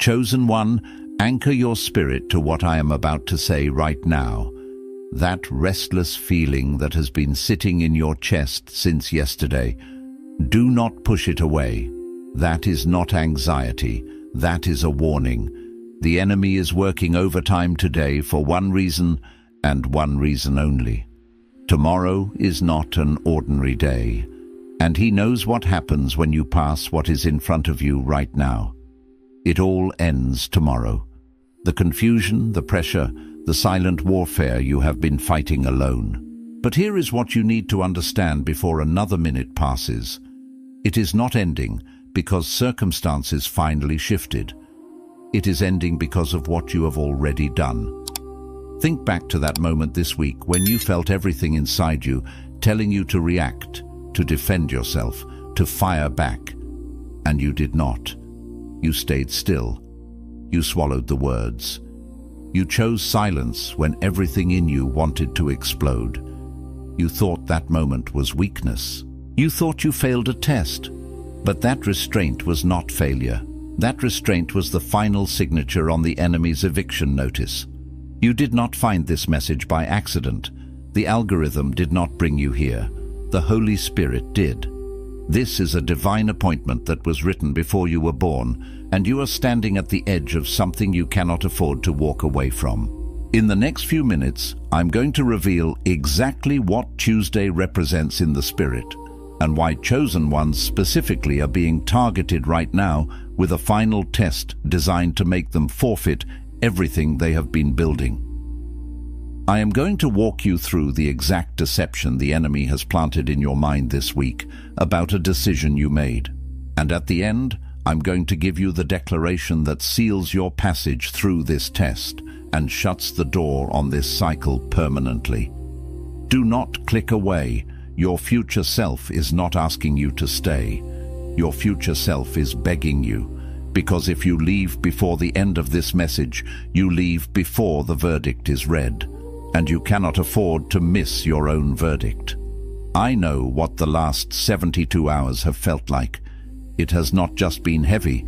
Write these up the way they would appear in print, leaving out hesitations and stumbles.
Chosen one, anchor your spirit to what I am about to say right now. That restless feeling that has been sitting in your chest since yesterday. Do not push it away. That is not anxiety. That is a warning. The enemy is working overtime today for one reason and one reason only. Tomorrow is not an ordinary day, and he knows what happens when you pass what is in front of you right now. It all ends tomorrow. The confusion, the pressure, the silent warfare you have been fighting alone. But here is what you need to understand before another minute passes. It is not ending because circumstances finally shifted. It is ending because of what you have already done. Think back to that moment this week when you felt everything inside you telling you to react, to defend yourself, to fire back. And you did not. You stayed still. You swallowed the words. You chose silence when everything in you wanted to explode. You thought that moment was weakness. You thought you failed a test. But that restraint was not failure. That restraint was the final signature on the enemy's eviction notice. You did not find this message by accident. The algorithm did not bring you here. The Holy Spirit did. This is a divine appointment that was written before you were born, and you are standing at the edge of something you cannot afford to walk away from. In the next few minutes, I'm going to reveal exactly what Tuesday represents in the Spirit, and why chosen ones specifically are being targeted right now with a final test designed to make them forfeit everything they have been building. I am going to walk you through the exact deception the enemy has planted in your mind this week about a decision you made. And at the end, I'm going to give you the declaration that seals your passage through this test and shuts the door on this cycle permanently. Do not click away. Your future self is not asking you to stay. Your future self is begging you. Because if you leave before the end of this message, you leave before the verdict is read, and you cannot afford to miss your own verdict. I know what the last 72 hours have felt like. It has not just been heavy,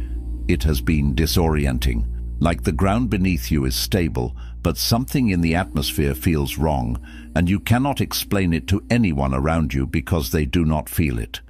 it has been disorienting. Like the ground beneath you is stable, but something in the atmosphere feels wrong, and you cannot explain it to anyone around you because they do not feel it.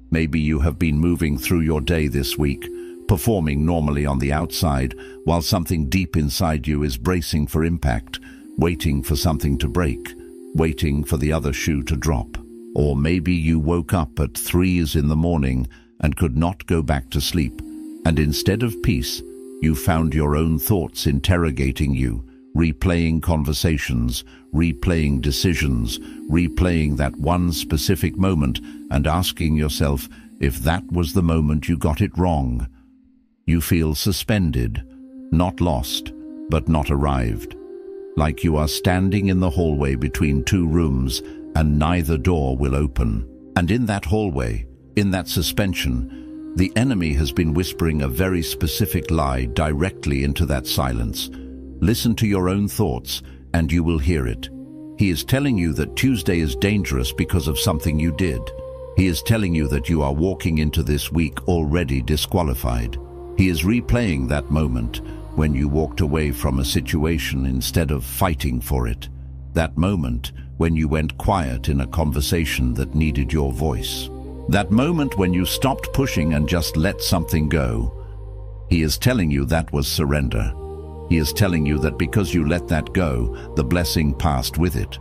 Maybe you have been moving through your day this week, performing normally on the outside, while something deep inside you is bracing for impact, waiting for something to break, waiting for the other shoe to drop. Or maybe you woke up at 3 in the morning and could not go back to sleep, and instead of peace, you found your own thoughts interrogating you, replaying conversations, replaying decisions, replaying that one specific moment and asking yourself if that was the moment you got it wrong. You feel suspended, not lost, but not arrived. Like you are standing in the hallway between two rooms and neither door will open. And in that hallway, in that suspension, the enemy has been whispering a very specific lie directly into that silence. Listen to your own thoughts and you will hear it. He is telling you that Tuesday is dangerous because of something you did. He is telling you that you are walking into this week already disqualified. He is replaying that moment when you walked away from a situation instead of fighting for it. That moment when you went quiet in a conversation that needed your voice. That moment when you stopped pushing and just let something go. He is telling you that was surrender. He is telling you that because you let that go, the blessing passed with it.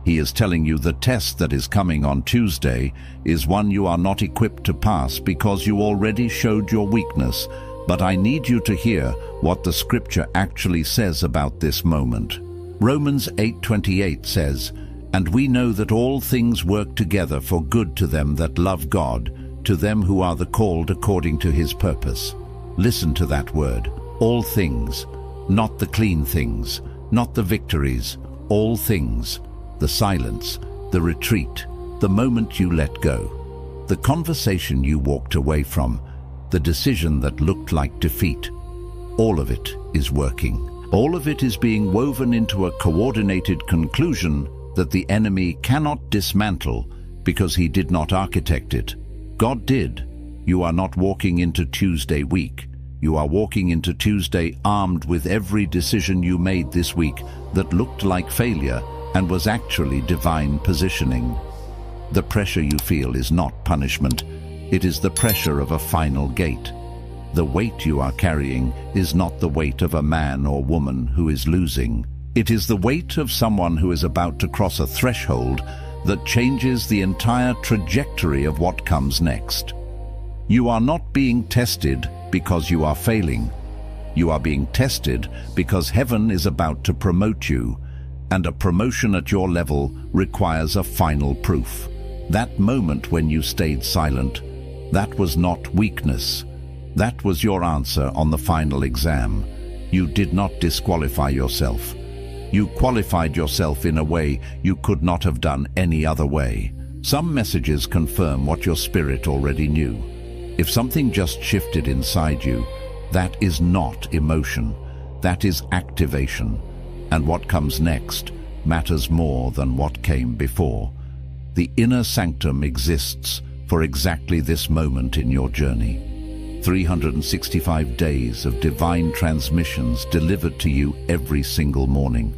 He is telling you the test that is coming on Tuesday is one you are not equipped to pass because you already showed your weakness. But I need you to hear what the scripture actually says about this moment. Romans 8:28 says, "And we know that all things work together for good to them that love God, to them who are the called according to his purpose." Listen to that word, all things, not the clean things, not the victories, all things, the silence, the retreat, the moment you let go, the conversation you walked away from, the decision that looked like defeat. All of it is working. All of it is being woven into a coordinated conclusion that the enemy cannot dismantle because he did not architect it. God did. You are not walking into Tuesday week. You are walking into Tuesday armed with every decision you made this week that looked like failure and was actually divine positioning. The pressure you feel is not punishment. It is the pressure of a final gate. The weight you are carrying is not the weight of a man or woman who is losing. It is the weight of someone who is about to cross a threshold that changes the entire trajectory of what comes next. You are not being tested because you are failing. You are being tested because heaven is about to promote you, and a promotion at your level requires a final proof. That moment when you stayed silent, that was not weakness. That was your answer on the final exam. You did not disqualify yourself. You qualified yourself in a way you could not have done any other way. Some messages confirm what your spirit already knew. If something just shifted inside you, that is not emotion. That is activation. And what comes next matters more than what came before. The inner sanctum exists for exactly this moment in your journey. 365 days of divine transmissions delivered to you every single morning.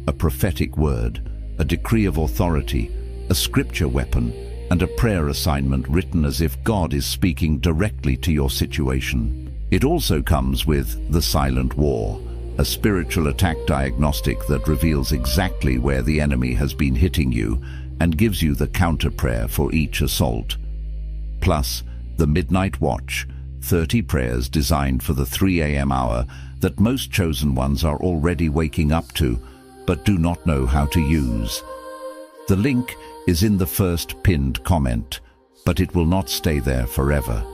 A prophetic word, a decree of authority, a scripture weapon, and a prayer assignment written as if God is speaking directly to your situation. It also comes with the silent war, a spiritual attack diagnostic that reveals exactly where the enemy has been hitting you and gives you the counter prayer for each assault. Plus, the Midnight Watch, 30 prayers designed for the 3 a.m. hour that most chosen ones are already waking up to, but do not know how to use. The link is in the first pinned comment, but it will not stay there forever.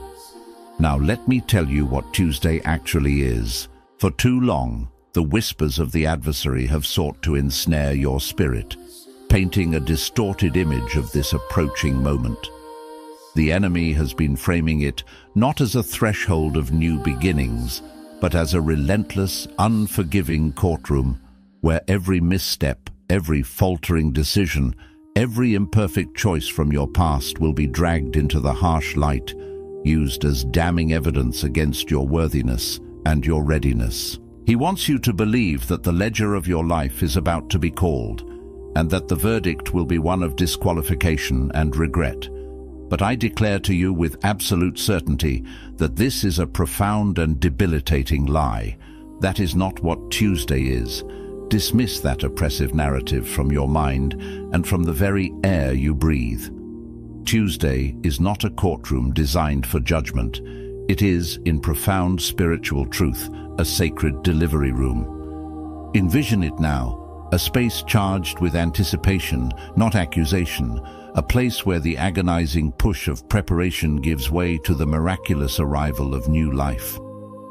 Now let me tell you what Tuesday actually is. For too long, the whispers of the adversary have sought to ensnare your spirit, painting a distorted image of this approaching moment. The enemy has been framing it not as a threshold of new beginnings, but as a relentless, unforgiving courtroom where every misstep, every faltering decision, every imperfect choice from your past will be dragged into the harsh light, used as damning evidence against your worthiness and your readiness. He wants you to believe that the ledger of your life is about to be called, and that the verdict will be one of disqualification and regret. But I declare to you with absolute certainty that this is a profound and debilitating lie. That is not what Tuesday is. Dismiss that oppressive narrative from your mind and from the very air you breathe. Tuesday is not a courtroom designed for judgment. It is, in profound spiritual truth, a sacred delivery room. Envision it now, a space charged with anticipation, not accusation, a place where the agonizing push of preparation gives way to the miraculous arrival of new life.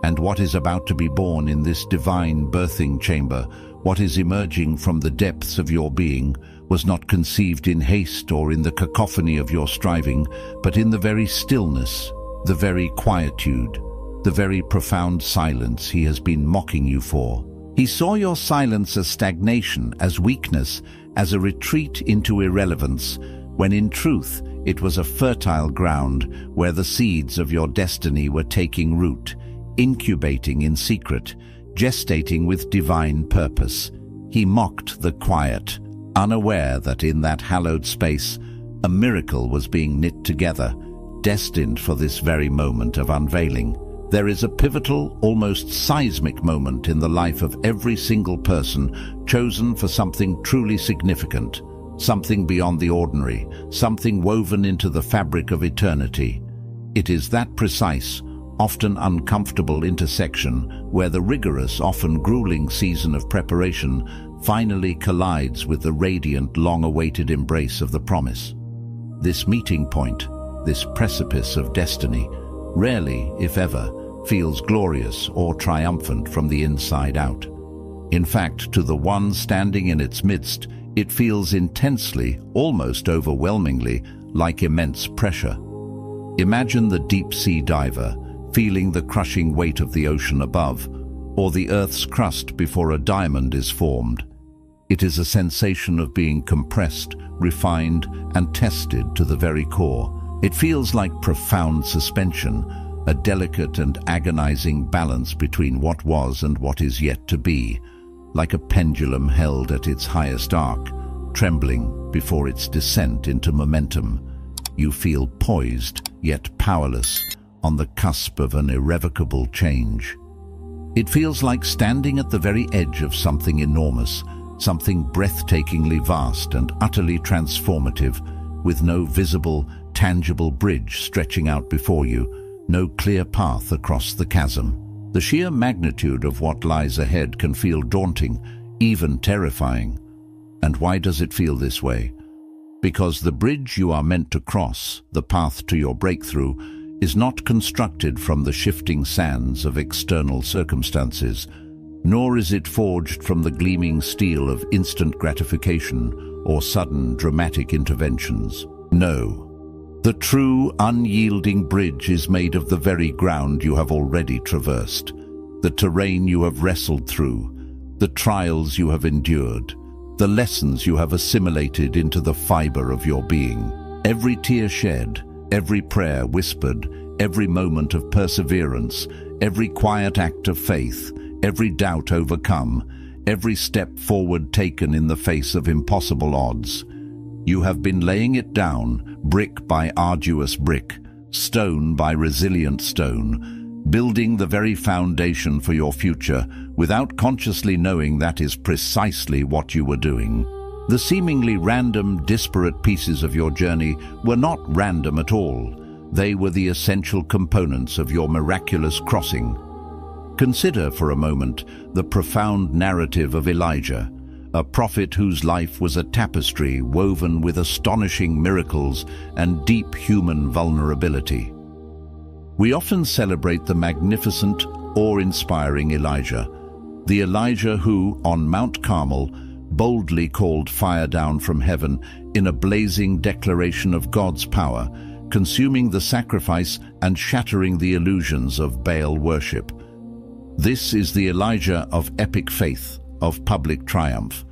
And what is about to be born in this divine birthing chamber, what is emerging from the depths of your being, was not conceived in haste or in the cacophony of your striving, but in the very stillness, the very quietude, the very profound silence he has been mocking you for. He saw your silence as stagnation, as weakness, as a retreat into irrelevance, when in truth it was a fertile ground where the seeds of your destiny were taking root, incubating in secret, gestating with divine purpose. He mocked the quiet, unaware that in that hallowed space a miracle was being knit together, destined for this very moment of unveiling. There is a pivotal, almost seismic moment in the life of every single person chosen for something truly significant, something beyond the ordinary, something woven into the fabric of eternity. It is that precise, often uncomfortable intersection where the rigorous, often grueling season of preparation finally collides with the radiant, long-awaited embrace of the promise. This meeting point, this precipice of destiny, rarely, if ever, feels glorious or triumphant from the inside out. In fact, to the one standing in its midst, it feels intensely, almost overwhelmingly, like immense pressure. Imagine the deep-sea diver feeling the crushing weight of the ocean above, or the Earth's crust before a diamond is formed. It is a sensation of being compressed, refined, and tested to the very core. It feels like profound suspension, a delicate and agonizing balance between what was and what is yet to be, like a pendulum held at its highest arc, trembling before its descent into momentum. You feel poised, yet powerless, on the cusp of an irrevocable change. It feels like standing at the very edge of something enormous, something breathtakingly vast and utterly transformative, with no visible, tangible bridge stretching out before you, no clear path across the chasm. The sheer magnitude of what lies ahead can feel daunting, even terrifying. And why does it feel this way? Because the bridge you are meant to cross, the path to your breakthrough, is not constructed from the shifting sands of external circumstances, nor is it forged from the gleaming steel of instant gratification or sudden dramatic interventions. No. The true, unyielding bridge is made of the very ground you have already traversed, the terrain you have wrestled through, the trials you have endured, the lessons you have assimilated into the fiber of your being. Every tear shed, every prayer whispered, every moment of perseverance, every quiet act of faith, every doubt overcome, every step forward taken in the face of impossible odds. You have been laying it down, brick by arduous brick, stone by resilient stone, building the very foundation for your future without consciously knowing that is precisely what you were doing. The seemingly random, disparate pieces of your journey were not random at all. They were the essential components of your miraculous crossing. Consider for a moment the profound narrative of Elijah, a prophet whose life was a tapestry woven with astonishing miracles and deep human vulnerability. We often celebrate the magnificent, awe-inspiring Elijah, the Elijah who, on Mount Carmel, boldly called fire down from heaven in a blazing declaration of God's power, consuming the sacrifice and shattering the illusions of Baal worship. This is the Elijah of epic faith, of public triumph.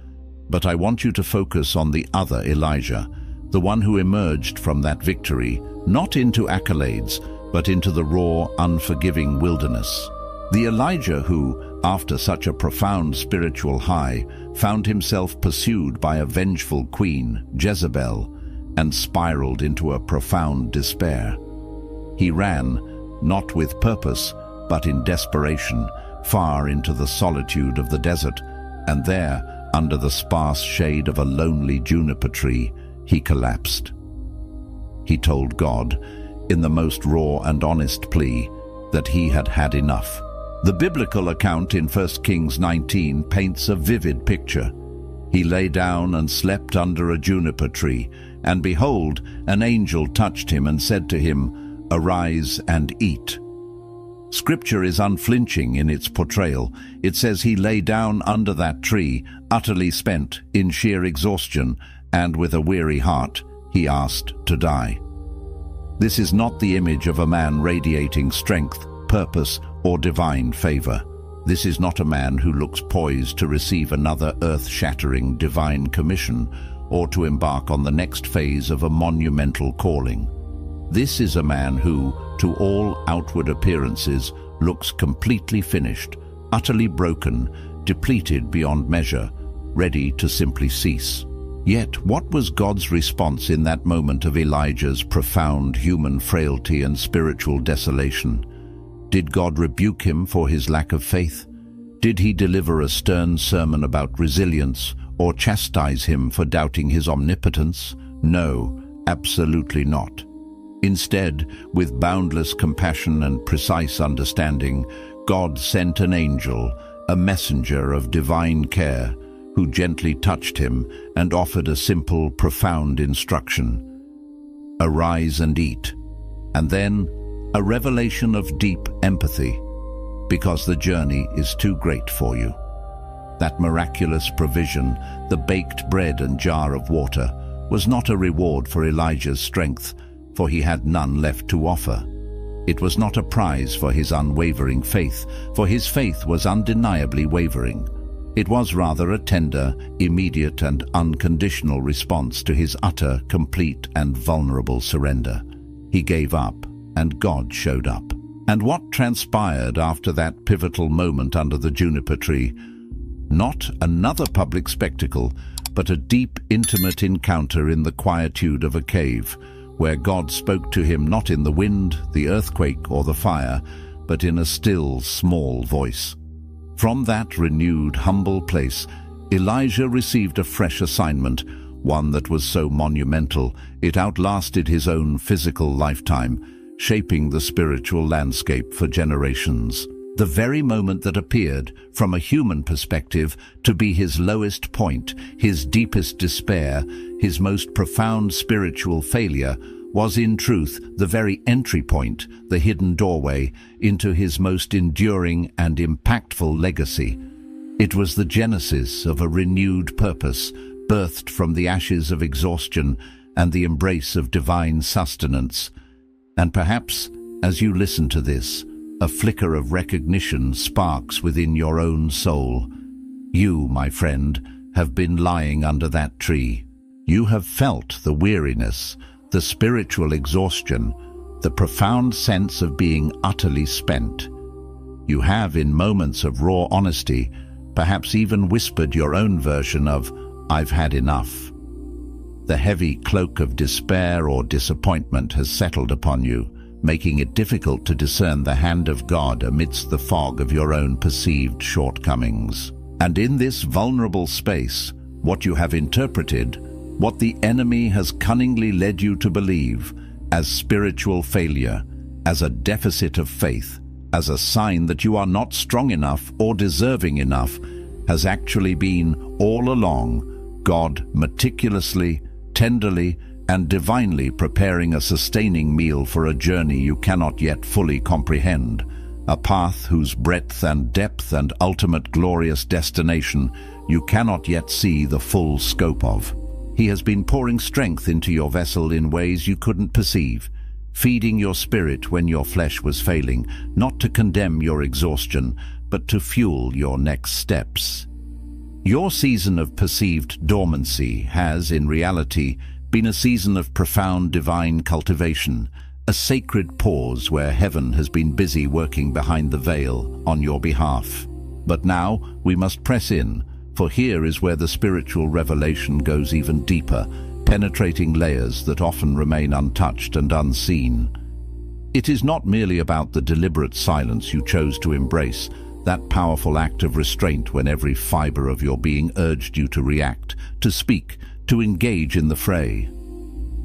But I want you to focus on the other Elijah, the one who emerged from that victory, not into accolades, but into the raw, unforgiving wilderness. The Elijah who, after such a profound spiritual high, found himself pursued by a vengeful queen, Jezebel, and spiraled into a profound despair. He ran, not with purpose, but in desperation, far into the solitude of the desert, and there, under the sparse shade of a lonely juniper tree, he collapsed. He told God, in the most raw and honest plea, that he had had enough. The biblical account in 1 Kings 19 paints a vivid picture. He lay down and slept under a juniper tree, and behold, an angel touched him and said to him, "Arise and eat." Scripture is unflinching in its portrayal. It says he lay down under that tree, utterly spent, in sheer exhaustion, and with a weary heart, he asked to die. This is not the image of a man radiating strength, purpose, or divine favor. This is not a man who looks poised to receive another earth-shattering divine commission or to embark on the next phase of a monumental calling. This is a man who, to all outward appearances, looks completely finished, utterly broken, depleted beyond measure, ready to simply cease. Yet, what was God's response in that moment of Elijah's profound human frailty and spiritual desolation? Did God rebuke him for his lack of faith? Did he deliver a stern sermon about resilience or chastise him for doubting his omnipotence? No, absolutely not. Instead, with boundless compassion and precise understanding, God sent an angel, a messenger of divine care, who gently touched him and offered a simple, profound instruction. Arise and eat. And then, a revelation of deep empathy, because the journey is too great for you. That miraculous provision, the baked bread and jar of water, was not a reward for Elijah's strength, for he had none left to offer. It was not a prize for his unwavering faith, for his faith was undeniably wavering. It was rather a tender, immediate and unconditional response to his utter, complete and vulnerable surrender. He gave up, and God showed up. And what transpired after that pivotal moment under the juniper tree? Not another public spectacle, but a deep, intimate encounter in the quietude of a cave, where God spoke to him not in the wind, the earthquake, or the fire, but in a still, small voice. From that renewed, humble place, Elijah received a fresh assignment, one that was so monumental it outlasted his own physical lifetime, shaping the spiritual landscape for generations. The very moment that appeared, from a human perspective, to be his lowest point, his deepest despair, his most profound spiritual failure, was in truth the very entry point, the hidden doorway, into his most enduring and impactful legacy. It was the genesis of a renewed purpose, birthed from the ashes of exhaustion and the embrace of divine sustenance. And perhaps, as you listen to this, a flicker of recognition sparks within your own soul. You, my friend, have been lying under that tree. You have felt the weariness, the spiritual exhaustion, the profound sense of being utterly spent. You have, in moments of raw honesty, perhaps even whispered your own version of, "I've had enough." The heavy cloak of despair or disappointment has settled upon you, making it difficult to discern the hand of God amidst the fog of your own perceived shortcomings. And in this vulnerable space, what you have interpreted, what the enemy has cunningly led you to believe, as spiritual failure, as a deficit of faith, as a sign that you are not strong enough or deserving enough, has actually been, all along, God meticulously, tenderly, and divinely preparing a sustaining meal for a journey you cannot yet fully comprehend, a path whose breadth and depth and ultimate glorious destination you cannot yet see the full scope of. He has been pouring strength into your vessel in ways you couldn't perceive, feeding your spirit when your flesh was failing, not to condemn your exhaustion, but to fuel your next steps. Your season of perceived dormancy has, in reality, been a season of profound divine cultivation, a sacred pause where heaven has been busy working behind the veil on your behalf. But now we must press in, for here is where the spiritual revelation goes even deeper, penetrating layers that often remain untouched and unseen. It is not merely about the deliberate silence you chose to embrace, that powerful act of restraint when every fiber of your being urged you to react, to speak, to engage in the fray.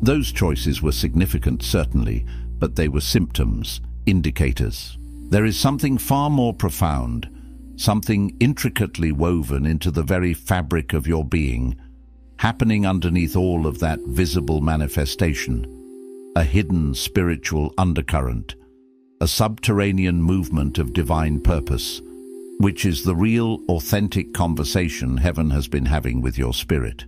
Those choices were significant, certainly, but they were symptoms, indicators. There is something far more profound, something intricately woven into the very fabric of your being, happening underneath all of that visible manifestation, a hidden spiritual undercurrent, a subterranean movement of divine purpose, which is the real, authentic conversation heaven has been having with your spirit.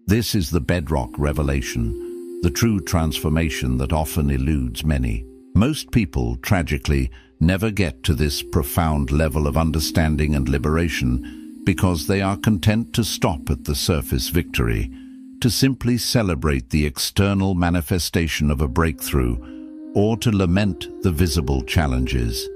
This is the bedrock revelation, the true transformation that often eludes many. Most people, tragically, never get to this profound level of understanding and liberation because they are content to stop at the surface victory, to simply celebrate the external manifestation of a breakthrough, or to lament the visible challenges.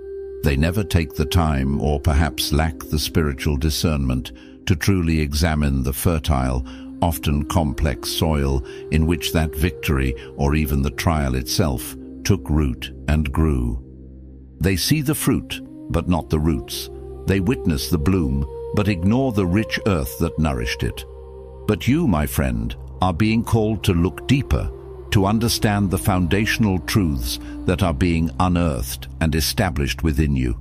They never take the time, or perhaps lack the spiritual discernment, to truly examine the fertile, often complex soil in which that victory, or even the trial itself, took root and grew. They see the fruit, but not the roots. They witness the bloom, but ignore the rich earth that nourished it. But you, my friend, are being called to look deeper, to understand the foundational truths that are being unearthed and established within you.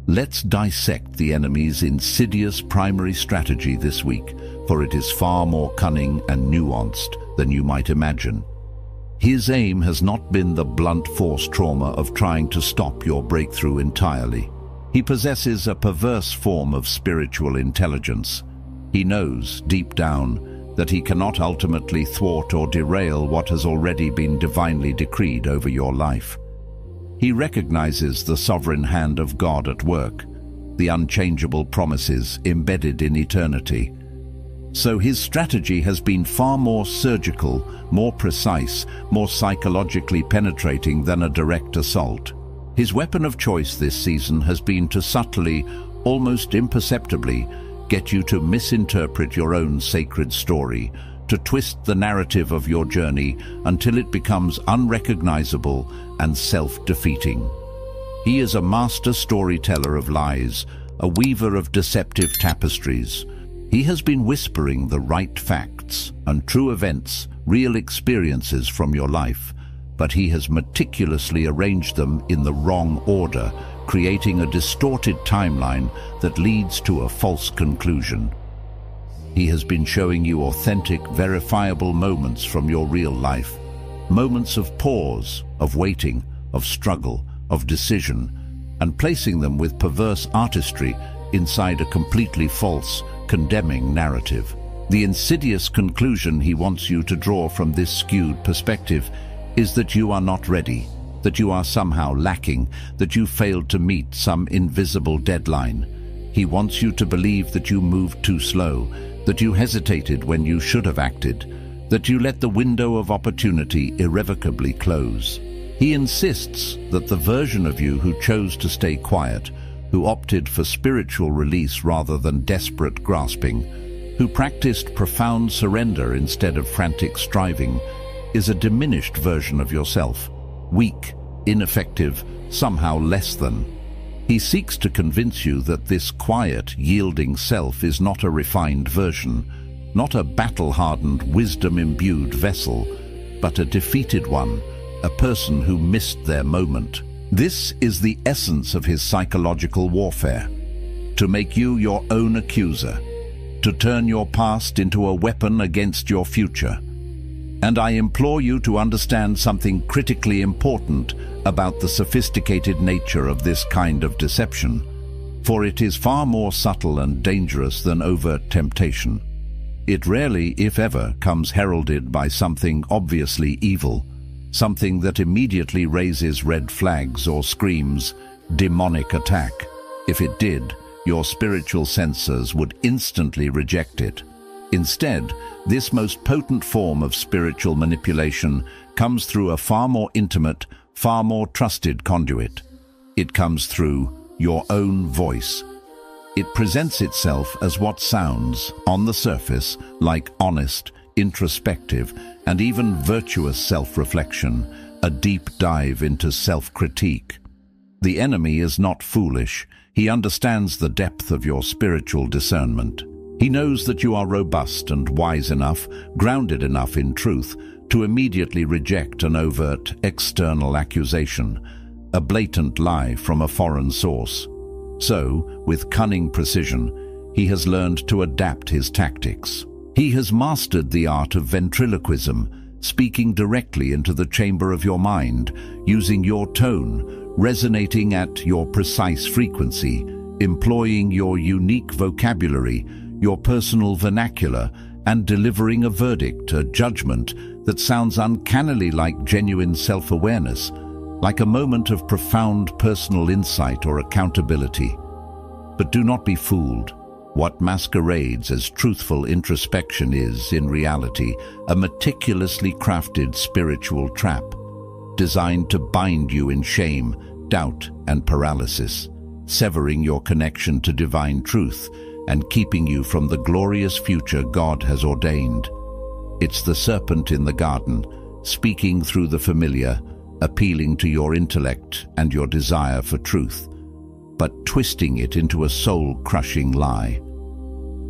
Let's dissect the enemy's insidious primary strategy this week, for it is far more cunning and nuanced than you might imagine. His aim has not been the blunt force trauma of trying to stop your breakthrough entirely. He possesses a perverse form of spiritual intelligence. He knows, deep down, that he cannot ultimately thwart or derail what has already been divinely decreed over your life. He recognizes the sovereign hand of God at work, the unchangeable promises embedded in eternity. So his strategy has been far more surgical, more precise, more psychologically penetrating than a direct assault. His weapon of choice this season has been to subtly, almost imperceptibly, get you to misinterpret your own sacred story, to twist the narrative of your journey until it becomes unrecognizable and self-defeating. He is a master storyteller of lies, a weaver of deceptive tapestries. He has been whispering the right facts and true events, real experiences from your life, but he has meticulously arranged them in the wrong order, creating a distorted timeline that leads to a false conclusion. He has been showing you authentic, verifiable moments from your real life, moments of pause, of waiting, of struggle, of decision, and placing them with perverse artistry inside a completely false, condemning narrative. The insidious conclusion he wants you to draw from this skewed perspective is that you are not ready, that you are somehow lacking, that you failed to meet some invisible deadline. He wants you to believe that you moved too slow, that you hesitated when you should have acted, that you let the window of opportunity irrevocably close. He insists that the version of you who chose to stay quiet, who opted for spiritual release rather than desperate grasping, who practiced profound surrender instead of frantic striving, is a diminished version of yourself, weak, ineffective, somehow less than. He seeks to convince you that this quiet, yielding self is not a refined version, not a battle-hardened, wisdom-imbued vessel, but a defeated one, a person who missed their moment. This is the essence of his psychological warfare: to make you your own accuser, to turn your past into a weapon against your future. And I implore you to understand something critically important about the sophisticated nature of this kind of deception, for it is far more subtle and dangerous than overt temptation. It rarely, if ever, comes heralded by something obviously evil, something that immediately raises red flags or screams, demonic attack. If it did, your spiritual sensors would instantly reject it. Instead, this most potent form of spiritual manipulation comes through a far more intimate, far more trusted conduit. It comes through your own voice. It presents itself as what sounds, on the surface, like honest, introspective, and even virtuous self-reflection, a deep dive into self-critique. The enemy is not foolish. He understands the depth of your spiritual discernment. He knows that you are robust and wise enough, grounded enough in truth, to immediately reject an overt external accusation, a blatant lie from a foreign source. So, with cunning precision, he has learned to adapt his tactics. He has mastered the art of ventriloquism, speaking directly into the chamber of your mind, using your tone, resonating at your precise frequency, employing your unique vocabulary, your personal vernacular, and delivering a verdict, a judgment that sounds uncannily like genuine self-awareness, like a moment of profound personal insight or accountability. But do not be fooled. What masquerades as truthful introspection is, in reality, a meticulously crafted spiritual trap, designed to bind you in shame, doubt, and paralysis, severing your connection to divine truth and keeping you from the glorious future God has ordained. It's the serpent in the garden, speaking through the familiar, appealing to your intellect and your desire for truth, but twisting it into a soul-crushing lie.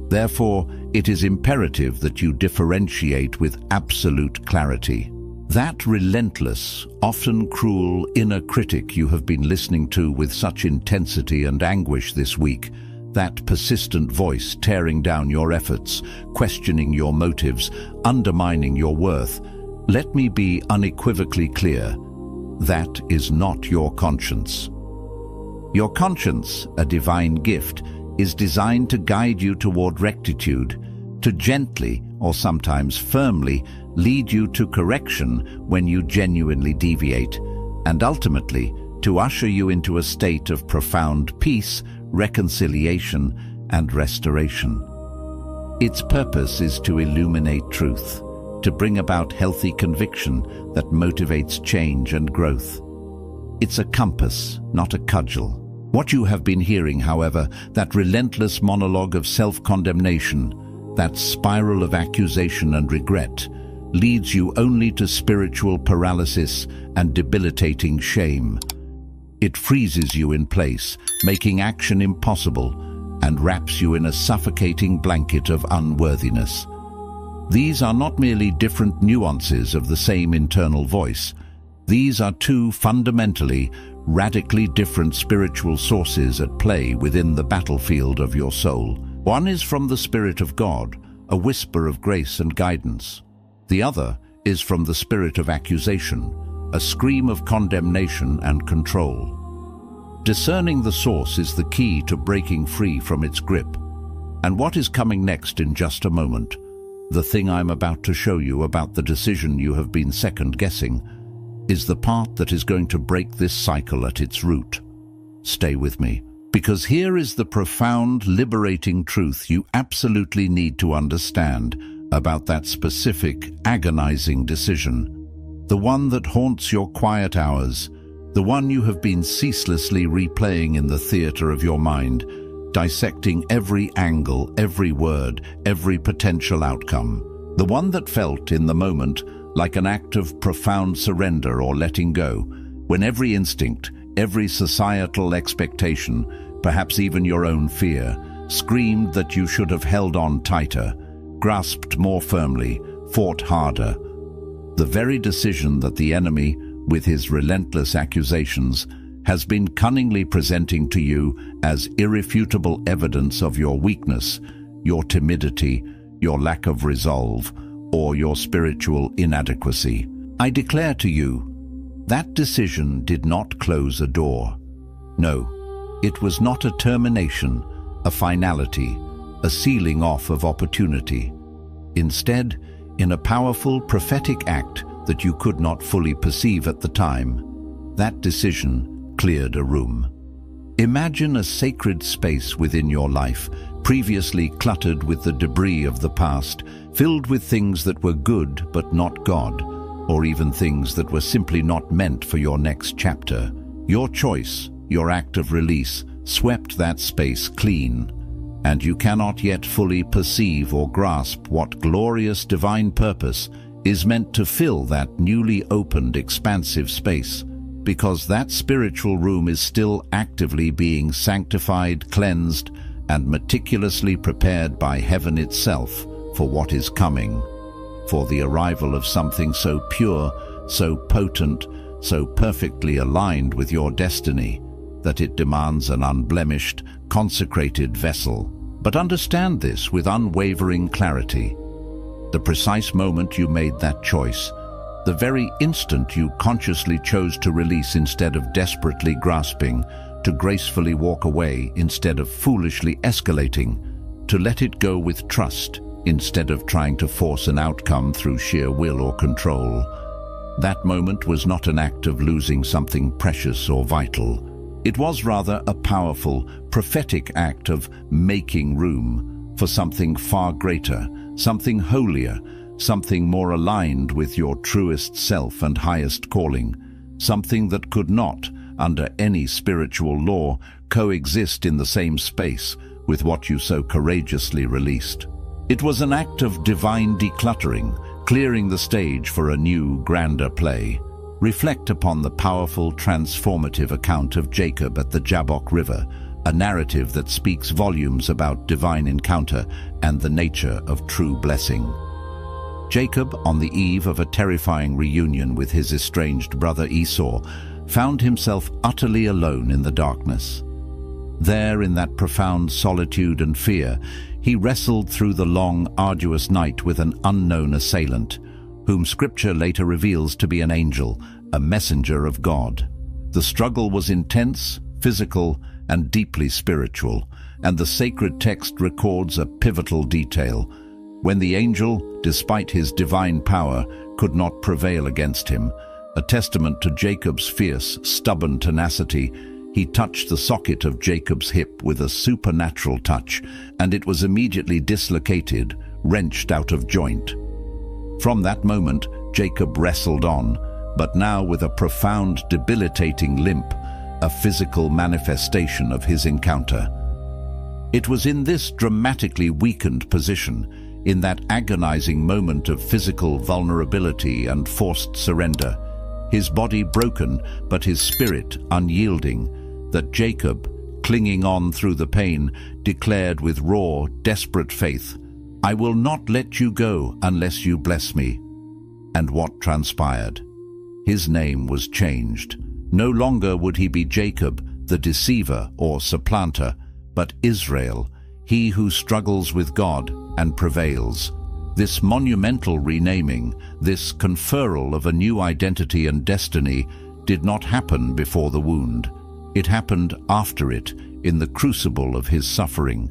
Therefore, it is imperative that you differentiate with absolute clarity. That relentless, often cruel inner critic you have been listening to with such intensity and anguish this week, that persistent voice tearing down your efforts, questioning your motives, undermining your worth, let me be unequivocally clear: that is not your conscience. Your conscience, a divine gift, is designed to guide you toward rectitude, to gently, or sometimes firmly, lead you to correction when you genuinely deviate, and ultimately to usher you into a state of profound peace, reconciliation, and restoration. Its purpose is to illuminate truth, to bring about healthy conviction that motivates change and growth. It's a compass, not a cudgel. What you have been hearing, however, that relentless monologue of self-condemnation, that spiral of accusation and regret, leads you only to spiritual paralysis and debilitating shame. It freezes you in place, making action impossible, and wraps you in a suffocating blanket of unworthiness. These are not merely different nuances of the same internal voice. These are two fundamentally, radically different spiritual sources at play within the battlefield of your soul. One is from the Spirit of God, a whisper of grace and guidance. The other is from the spirit of accusation, a scream of condemnation and control. Discerning the source is the key to breaking free from its grip. And what is coming next in just a moment, the thing I'm about to show you about the decision you have been second-guessing, is the part that is going to break this cycle at its root. Stay with me, because here is the profound, liberating truth you absolutely need to understand about that specific, agonizing decision. The one that haunts your quiet hours, the one you have been ceaselessly replaying in the theater of your mind, dissecting every angle, every word, every potential outcome. The one that felt, in the moment, like an act of profound surrender or letting go, when every instinct, every societal expectation, perhaps even your own fear, screamed that you should have held on tighter, grasped more firmly, fought harder. The very decision that the enemy, with his relentless accusations, has been cunningly presenting to you as irrefutable evidence of your weakness, your timidity, your lack of resolve, or your spiritual inadequacy. I declare to you, that decision did not close a door. No, it was not a termination, a finality, a sealing off of opportunity. Instead, in a powerful prophetic act that you could not fully perceive at the time, that decision cleared a room. Imagine a sacred space within your life, previously cluttered with the debris of the past, filled with things that were good but not God, or even things that were simply not meant for your next chapter. Your choice, your act of release, swept that space clean, and you cannot yet fully perceive or grasp what glorious divine purpose is meant to fill that newly opened expansive space, because that spiritual room is still actively being sanctified, cleansed, and meticulously prepared by heaven itself for what is coming, for the arrival of something so pure, so potent, so perfectly aligned with your destiny, that it demands an unblemished, consecrated vessel. But understand this with unwavering clarity. The precise moment you made that choice, the very instant you consciously chose to release instead of desperately grasping, to gracefully walk away instead of foolishly escalating, to let it go with trust instead of trying to force an outcome through sheer will or control. That moment was not an act of losing something precious or vital. It was rather a powerful, prophetic act of making room for something far greater, something holier, something more aligned with your truest self and highest calling, something that could not, under any spiritual law, coexist in the same space with what you so courageously released. It was an act of divine decluttering, clearing the stage for a new, grander play. Reflect upon the powerful, transformative account of Jacob at the Jabbok River, a narrative that speaks volumes about divine encounter and the nature of true blessing. Jacob, on the eve of a terrifying reunion with his estranged brother Esau, found himself utterly alone in the darkness. There, in that profound solitude and fear, he wrestled through the long, arduous night with an unknown assailant, whom Scripture later reveals to be an angel, a messenger of God. The struggle was intense, physical, and deeply spiritual, and the sacred text records a pivotal detail. When the angel, despite his divine power, could not prevail against him, a testament to Jacob's fierce, stubborn tenacity, he touched the socket of Jacob's hip with a supernatural touch, and it was immediately dislocated, wrenched out of joint. From that moment, Jacob wrestled on, but now with a profound, debilitating limp, a physical manifestation of his encounter. It was in this dramatically weakened position, in that agonizing moment of physical vulnerability and forced surrender, his body broken but his spirit unyielding, that Jacob, clinging on through the pain, declared with raw, desperate faith, "I will not let you go unless you bless me." And what transpired? His name was changed. No longer would he be Jacob, the deceiver or supplanter, but Israel, he who struggles with God and prevails. This monumental renaming, this conferral of a new identity and destiny, did not happen before the wound. It happened after it, in the crucible of his suffering.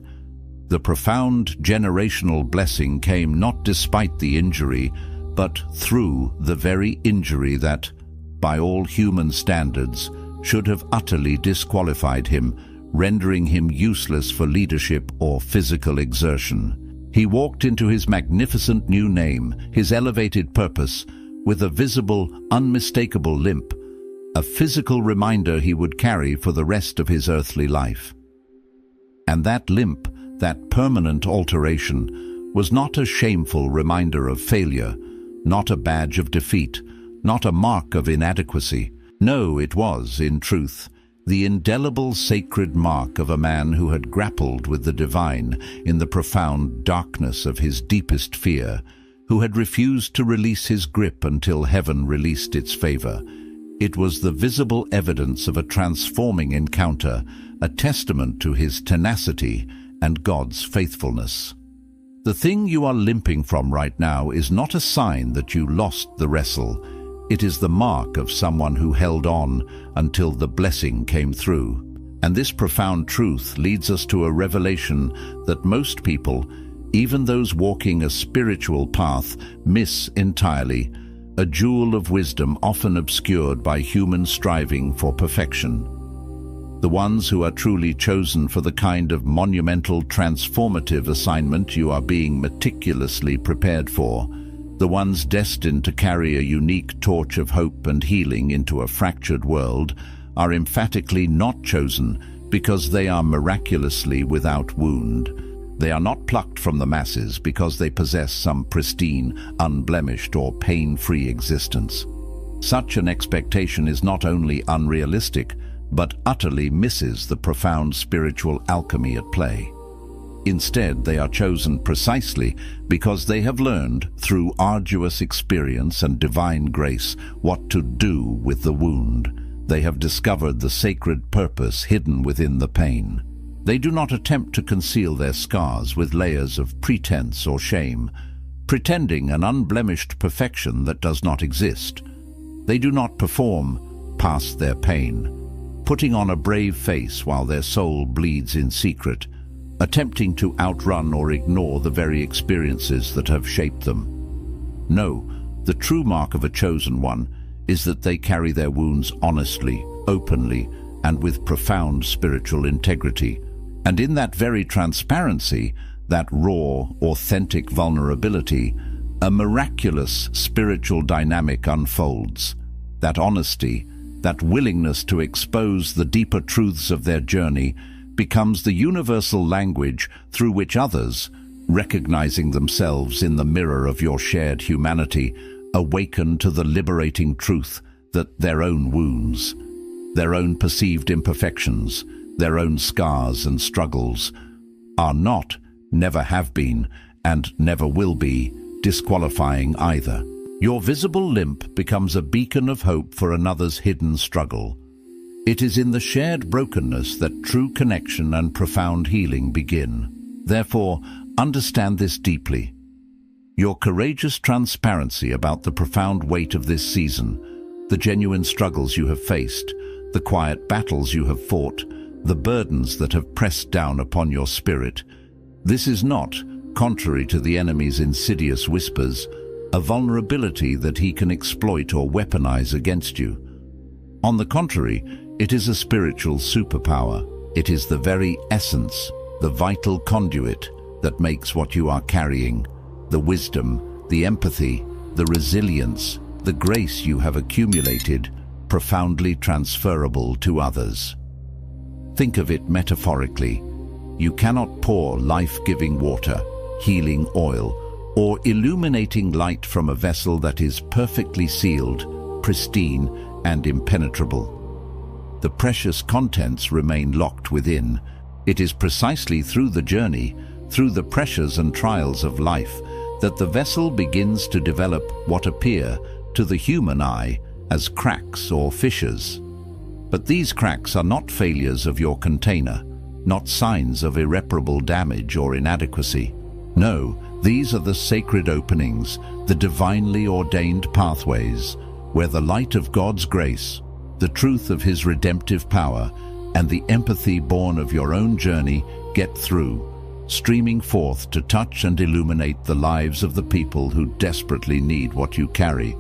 The profound generational blessing came not despite the injury, but through the very injury that, by all human standards, should have utterly disqualified him, rendering him useless for leadership or physical exertion. He walked into his magnificent new name, his elevated purpose, with a visible, unmistakable limp, a physical reminder he would carry for the rest of his earthly life. And that limp, that permanent alteration, was not a shameful reminder of failure, not a badge of defeat, not a mark of inadequacy. No, it was, in truth, the indelible sacred mark of a man who had grappled with the divine in the profound darkness of his deepest fear, who had refused to release his grip until heaven released its favor. It was the visible evidence of a transforming encounter, a testament to his tenacity and God's faithfulness. The thing you are limping from right now is not a sign that you lost the wrestle. It is the mark of someone who held on until the blessing came through. And this profound truth leads us to a revelation that most people, even those walking a spiritual path, miss entirely, a jewel of wisdom often obscured by human striving for perfection. The ones who are truly chosen for the kind of monumental, transformative assignment you are being meticulously prepared for, the ones destined to carry a unique torch of hope and healing into a fractured world, are emphatically not chosen because they are miraculously without wound. They are not plucked from the masses because they possess some pristine, unblemished or pain-free existence. Such an expectation is not only unrealistic, but utterly misses the profound spiritual alchemy at play. Instead, they are chosen precisely because they have learned, through arduous experience and divine grace, what to do with the wound. They have discovered the sacred purpose hidden within the pain. They do not attempt to conceal their scars with layers of pretense or shame, pretending an unblemished perfection that does not exist. They do not perform past their pain, putting on a brave face while their soul bleeds in secret, attempting to outrun or ignore the very experiences that have shaped them. No, the true mark of a chosen one is that they carry their wounds honestly, openly, and with profound spiritual integrity. And in that very transparency, that raw, authentic vulnerability, a miraculous spiritual dynamic unfolds. That honesty, that willingness to expose the deeper truths of their journey, becomes the universal language through which others, recognizing themselves in the mirror of your shared humanity, awaken to the liberating truth that their own wounds, their own perceived imperfections, their own scars and struggles, are not, never have been, and never will be, disqualifying either. Your visible limp becomes a beacon of hope for another's hidden struggle. It is in the shared brokenness that true connection and profound healing begin. Therefore, understand this deeply. Your courageous transparency about the profound weight of this season, the genuine struggles you have faced, the quiet battles you have fought, the burdens that have pressed down upon your spirit, this is not, contrary to the enemy's insidious whispers, a vulnerability that he can exploit or weaponize against you. On the contrary, it is a spiritual superpower. It is the very essence, the vital conduit that makes what you are carrying, the wisdom, the empathy, the resilience, the grace you have accumulated profoundly transferable to others. Think of it metaphorically. You cannot pour life-giving water, healing oil, or illuminating light from a vessel that is perfectly sealed, pristine, and impenetrable. The precious contents remain locked within. It is precisely through the journey, through the pressures and trials of life, that the vessel begins to develop what appear, to the human eye, as cracks or fissures. But these cracks are not failures of your container, not signs of irreparable damage or inadequacy. No, these are the sacred openings, the divinely ordained pathways, where the light of God's grace, the truth of His redemptive power, and the empathy born of your own journey get through, streaming forth to touch and illuminate the lives of the people who desperately need what you carry,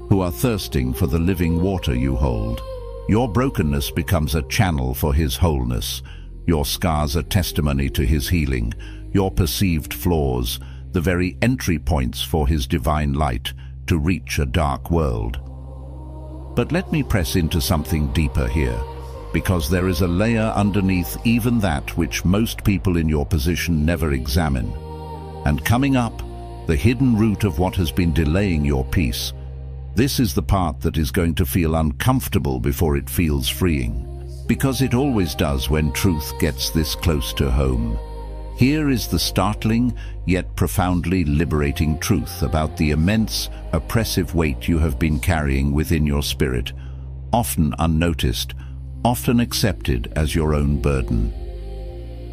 who are thirsting for the living water you hold. Your brokenness becomes a channel for His wholeness, your scars a testimony to His healing, your perceived flaws the very entry points for His divine light to reach a dark world. But let me press into something deeper here, because there is a layer underneath even that which most people in your position never examine. And coming up, the hidden root of what has been delaying your peace. This is the part that is going to feel uncomfortable before it feels freeing, because it always does when truth gets this close to home. Here is the startling, yet profoundly liberating truth about the immense, oppressive weight you have been carrying within your spirit, often unnoticed, often accepted as your own burden.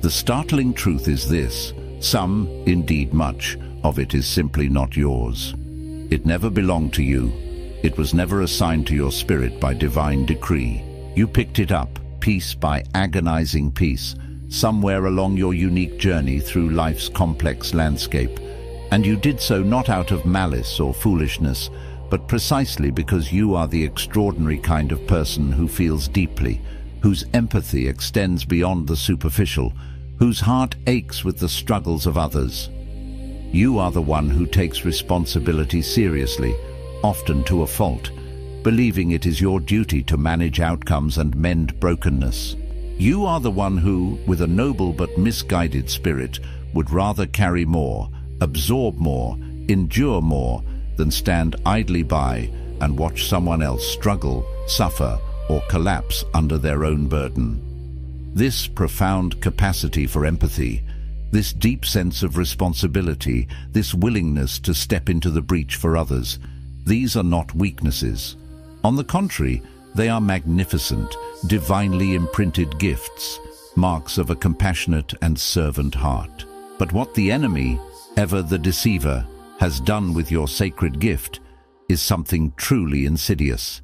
The startling truth is this: some, indeed much, of it is simply not yours. It never belonged to you. It was never assigned to your spirit by divine decree. You picked it up, piece by agonizing piece, somewhere along your unique journey through life's complex landscape. And you did so not out of malice or foolishness, but precisely because you are the extraordinary kind of person who feels deeply, whose empathy extends beyond the superficial, whose heart aches with the struggles of others. You are the one who takes responsibility seriously, often to a fault, believing it is your duty to manage outcomes and mend brokenness. You are the one who, with a noble but misguided spirit, would rather carry more, absorb more, endure more, than stand idly by and watch someone else struggle, suffer, or collapse under their own burden. This profound capacity for empathy, this deep sense of responsibility, this willingness to step into the breach for others, these are not weaknesses. On the contrary, they are magnificent, divinely imprinted gifts, marks of a compassionate and servant heart. But what the enemy, ever the deceiver, has done with your sacred gift is something truly insidious.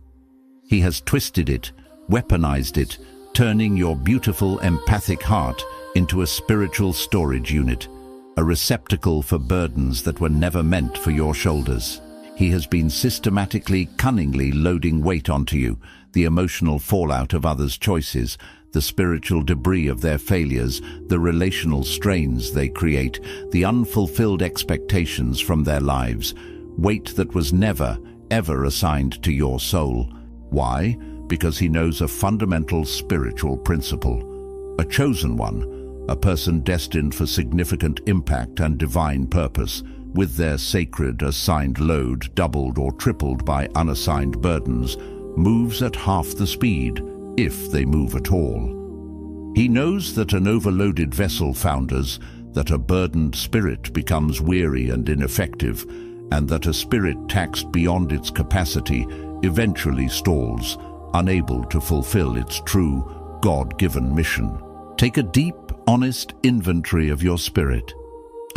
He has twisted it, weaponized it, turning your beautiful empathic heart into a spiritual storage unit, a receptacle for burdens that were never meant for your shoulders. He has been systematically, cunningly loading weight onto you, the emotional fallout of others' choices, the spiritual debris of their failures, the relational strains they create, the unfulfilled expectations from their lives, weight that was never, ever assigned to your soul. Why? Because he knows a fundamental spiritual principle, a chosen one, a person destined for significant impact and divine purpose, with their sacred assigned load doubled or tripled by unassigned burdens, moves at half the speed, if they move at all. He knows that an overloaded vessel founders, that a burdened spirit becomes weary and ineffective, and that a spirit taxed beyond its capacity eventually stalls, unable to fulfill its true, God-given mission. Take a deep, honest inventory of your spirit.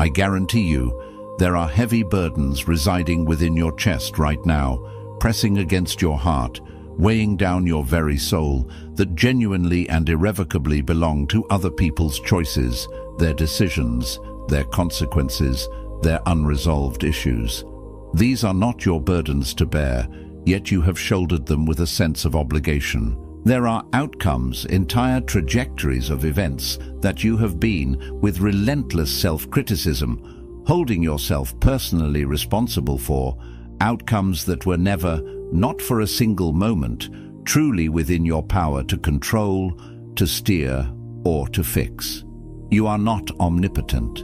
I guarantee you, there are heavy burdens residing within your chest right now, pressing against your heart, weighing down your very soul, that genuinely and irrevocably belong to other people's choices, their decisions, their consequences, their unresolved issues. These are not your burdens to bear, yet you have shouldered them with a sense of obligation. There are outcomes, entire trajectories of events that you have been, with relentless self-criticism, holding yourself personally responsible for, outcomes that were never, not for a single moment, truly within your power to control, to steer, or to fix. You are not omnipotent,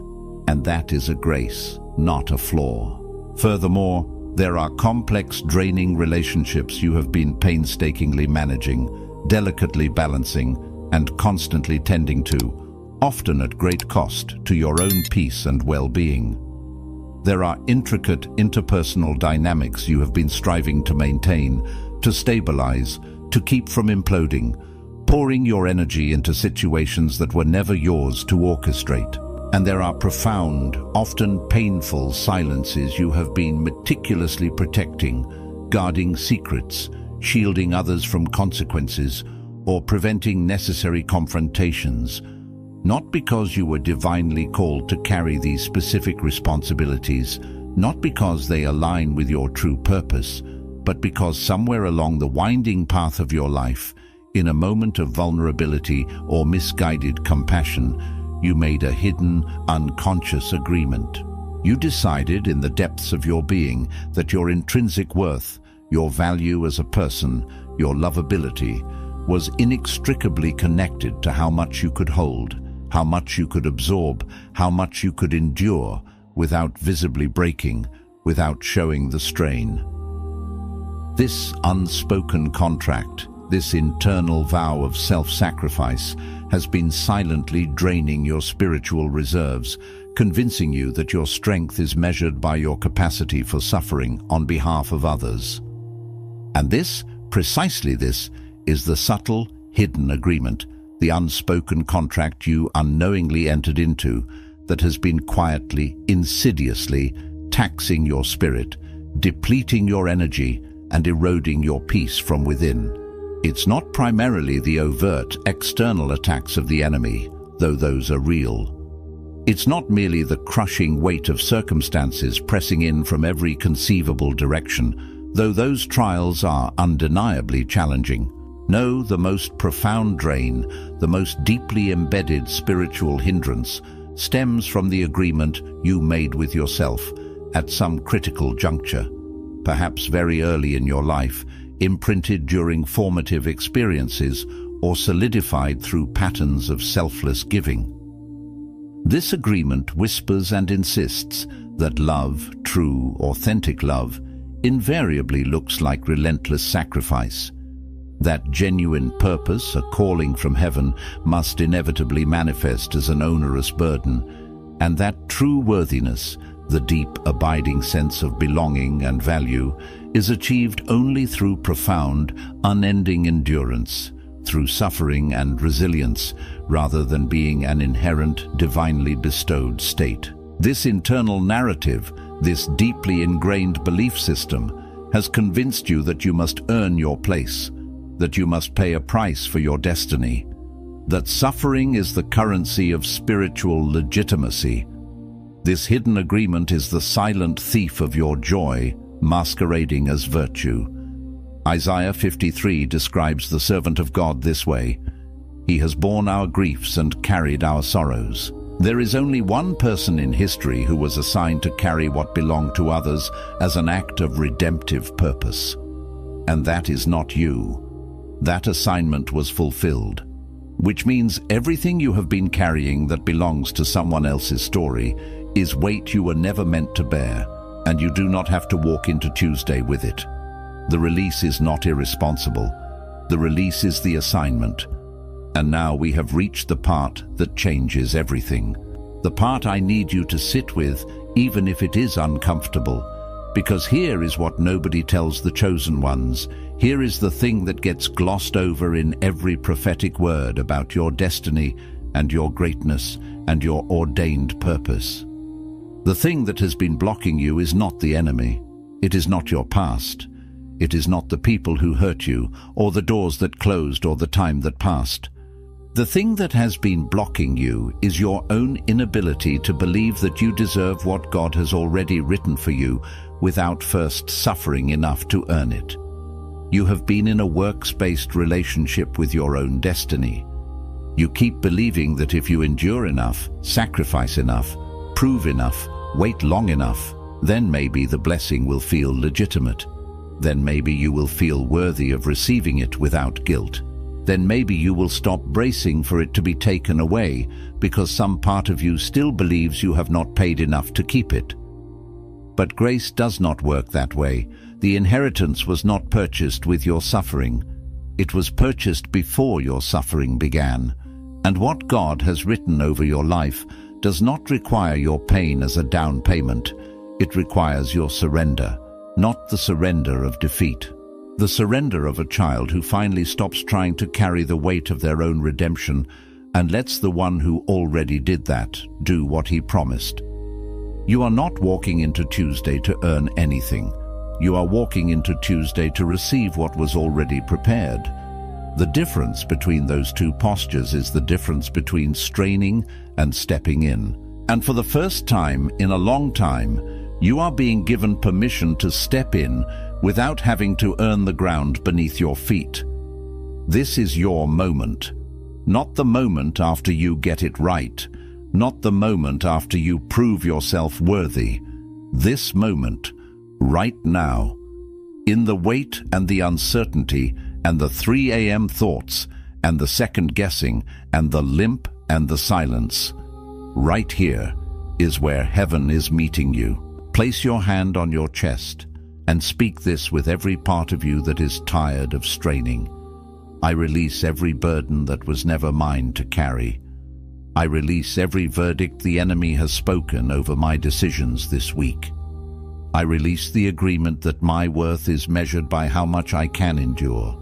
and that is a grace, not a flaw. Furthermore, there are complex, draining relationships you have been painstakingly managing, delicately balancing, and constantly tending to, often at great cost to your own peace and well-being. There are intricate interpersonal dynamics you have been striving to maintain, to stabilize, to keep from imploding, pouring your energy into situations that were never yours to orchestrate. And there are profound, often painful silences you have been meticulously protecting, guarding secrets, shielding others from consequences, or preventing necessary confrontations, not because you were divinely called to carry these specific responsibilities, not because they align with your true purpose, but because somewhere along the winding path of your life, in a moment of vulnerability or misguided compassion, you made a hidden, unconscious agreement. You decided in the depths of your being that your intrinsic worth, your value as a person, your lovability, was inextricably connected to how much you could hold, how much you could absorb, how much you could endure without visibly breaking, without showing the strain. This unspoken contract, this internal vow of self-sacrifice, has been silently draining your spiritual reserves, convincing you that your strength is measured by your capacity for suffering on behalf of others. And this, precisely this, is the subtle, hidden agreement, the unspoken contract you unknowingly entered into that has been quietly, insidiously taxing your spirit, depleting your energy, and eroding your peace from within. It's not primarily the overt, external attacks of the enemy, though those are real. It's not merely the crushing weight of circumstances pressing in from every conceivable direction, though those trials are undeniably challenging. No, the most profound drain, the most deeply embedded spiritual hindrance, stems from the agreement you made with yourself at some critical juncture, perhaps very early in your life, imprinted during formative experiences, or solidified through patterns of selfless giving. This agreement whispers and insists that love, true, authentic love, invariably looks like relentless sacrifice. That genuine purpose, a calling from heaven, must inevitably manifest as an onerous burden, and that true worthiness, the deep, abiding sense of belonging and value, is achieved only through profound, unending endurance, through suffering and resilience, rather than being an inherent, divinely bestowed state. This internal narrative, this deeply ingrained belief system, has convinced you that you must earn your place, that you must pay a price for your destiny, that suffering is the currency of spiritual legitimacy. This hidden agreement is the silent thief of your joy, masquerading as virtue. Isaiah 53 describes the servant of God this way: "He has borne our griefs and carried our sorrows." There is only one person in history who was assigned to carry what belonged to others as an act of redemptive purpose. And that is not you. That assignment was fulfilled, which means everything you have been carrying that belongs to someone else's story is weight you were never meant to bear, and you do not have to walk into Tuesday with it. The release is not irresponsible. The release is the assignment. And now we have reached the part that changes everything. The part I need you to sit with, even if it is uncomfortable. Because here is what nobody tells the chosen ones. Here is the thing that gets glossed over in every prophetic word about your destiny and your greatness and your ordained purpose. The thing that has been blocking you is not the enemy. It is not your past. It is not the people who hurt you, or the doors that closed, or the time that passed. The thing that has been blocking you is your own inability to believe that you deserve what God has already written for you without first suffering enough to earn it. You have been in a works-based relationship with your own destiny. You keep believing that if you endure enough, sacrifice enough, prove enough, wait long enough, Then maybe the blessing will feel legitimate. Then maybe you will feel worthy of receiving it without guilt. Then maybe you will stop bracing for it to be taken away because some part of you still believes you have not paid enough to keep it. But grace does not work that way. The inheritance was not purchased with your suffering. It was purchased before your suffering began. And what God has written over your life does not require your pain as a down payment. It requires your surrender, not the surrender of defeat. The surrender of a child who finally stops trying to carry the weight of their own redemption and lets the one who already did that do what he promised. You are not walking into Tuesday to earn anything. You are walking into Tuesday to receive what was already prepared. The difference between those two postures is the difference between straining and stepping in. And for the first time in a long time, you are being given permission to step in without having to earn the ground beneath your feet. This is your moment. Not the moment after you get it right. Not the moment after you prove yourself worthy. This moment, right now. In the wait and the uncertainty and the 3 a.m. thoughts and the second guessing and the limp and the silence. Right here is where heaven is meeting you. Place your hand on your chest and speak this with every part of you that is tired of straining. I release every burden that was never mine to carry. I release every verdict the enemy has spoken over my decisions this week. I release the agreement that my worth is measured by how much I can endure.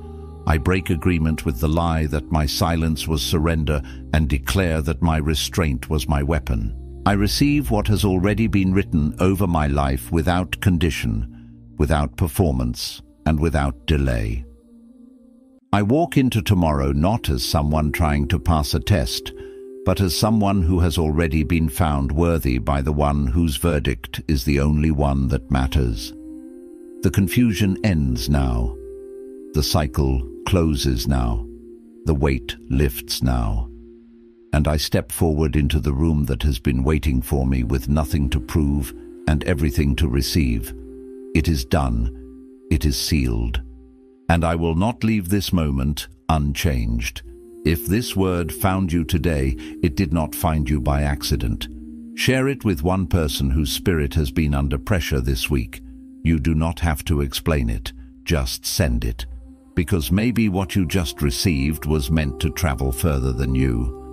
I break agreement with the lie that my silence was surrender and declare that my restraint was my weapon. I receive what has already been written over my life without condition, without performance, and without delay. I walk into tomorrow not as someone trying to pass a test, but as someone who has already been found worthy by the one whose verdict is the only one that matters. The confusion ends now. The cycle closes now. The weight lifts now. And I step forward into the room that has been waiting for me with nothing to prove and everything to receive. It is done. It is sealed. And I will not leave this moment unchanged. If this word found you today, it did not find you by accident. Share it with one person whose spirit has been under pressure this week. You do not have to explain it. Just send it. Because maybe what you just received was meant to travel further than you.